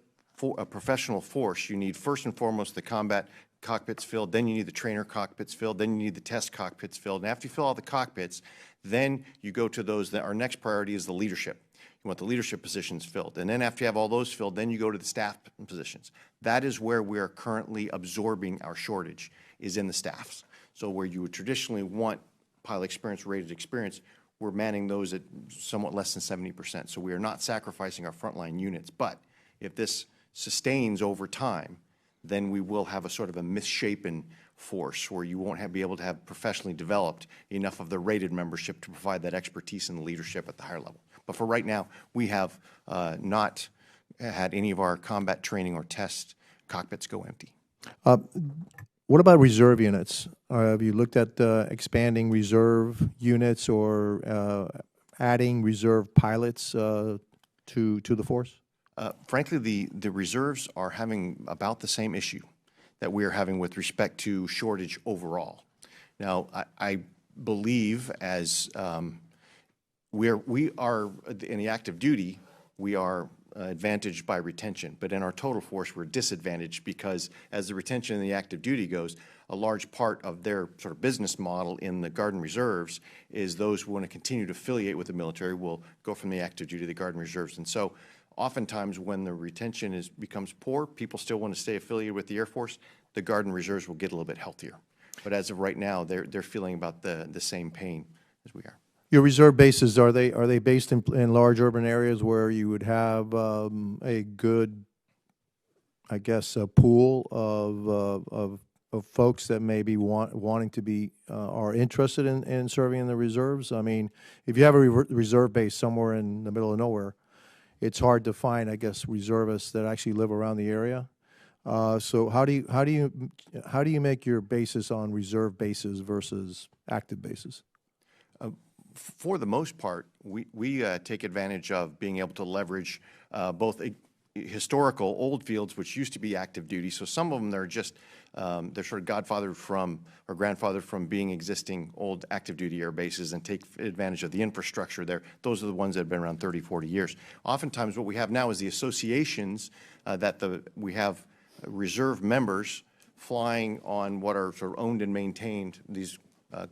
a professional force, you need first and foremost the combat cockpits filled, then you need the trainer cockpits filled, then you need the test cockpits filled. And after you fill all the cockpits, then you go to those that our next priority is the leadership. You want the leadership positions filled. And then after you have all those filled, then you go to the staff positions. That is where we are currently absorbing our shortage, is in the staffs. So where you would traditionally want pilot experience, rated experience, we're manning those at somewhat less than 70%. So we are not sacrificing our frontline units. But if this sustains over time, then we will have a sort of a misshapen force where you won't be able to have professionally developed enough of the rated membership to provide that expertise and the leadership at the higher level. But for right now, we have not had any of our combat training or test cockpits go empty. What about reserve units? Have you looked at expanding reserve units or adding reserve pilots to the force? Frankly, the reserves are having about the same issue that we are having with respect to shortage overall. Now, I believe as we are in the active duty, we are advantaged by retention, but in our total force, we're disadvantaged because as the retention in the active duty goes, a large part of their sort of business model in the Guard and Reserves is those who want to continue to affiliate with the military will go from the active duty to the Guard and Reserves. And so oftentimes when the retention becomes poor, people still want to stay affiliated with the Air Force. The Guard and Reserves will get a little bit healthier. But as of right now, they're feeling about the same pain as we are. Your reserve bases, are they based in large urban areas where you would have a good, I guess, a pool of folks that may be wanting to be are interested in serving in the reserves? I mean, if you have a reserve base somewhere in the middle of nowhere, it's hard to find, I guess, reservists that actually live around the area. So how do you make your basis on reserve bases versus active bases? For the most part, we take advantage of being able to leverage both historical old fields, which used to be active duty. So some of them they're just they're sort of godfathered from or grandfathered from being existing old active duty air bases and take advantage of the infrastructure there. Those are the ones that have been around 30, 40 years. Oftentimes what we have now is the associations we have reserve members flying on what are sort of owned and maintained, these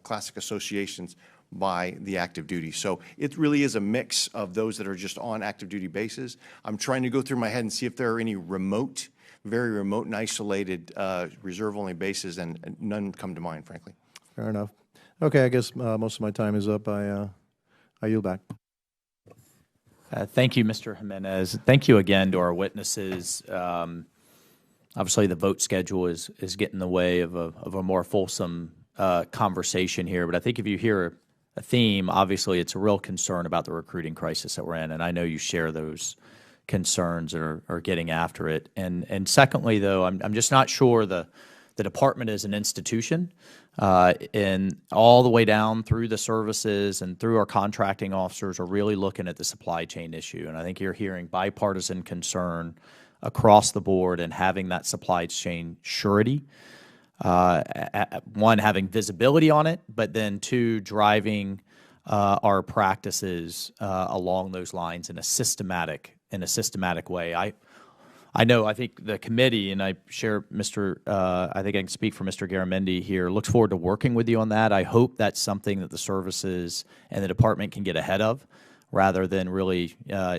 classic associations by the active duty. So it really is a mix of those that are just on active duty bases. I'm trying to go through my head and see if there are any remote, very remote and isolated reserve-only bases, and none come to mind, frankly. Fair enough. Okay, I guess most of my time is up. I yield back. Thank you, Mr. Jimenez. Thank you again to our witnesses. Obviously, the vote schedule is getting in the way of a more fulsome conversation here, but I think if you hear a theme, obviously it's a real concern about the recruiting crisis that we're in, and I know you share those concerns and are getting after it. And secondly, though, I'm just not sure the department is an institution, and all the way down through the services and through our contracting officers are really looking at the supply chain issue. And I think you're hearing bipartisan concern across the board and having that supply chain surety. One, having visibility on it, but then two, driving our practices along those lines in a systematic way. I think the committee, and I share I think I can speak for Mr. Garamendi here, looks forward to working with you on that. I hope that's something that the services and the department can get ahead of. rather than really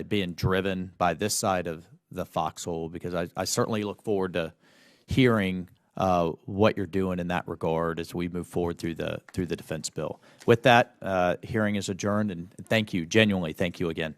being driven by this side of the foxhole, because I certainly look forward to hearing what you're doing in that regard as we move forward through the defense bill. With that, hearing is adjourned, and thank you, genuinely thank you again.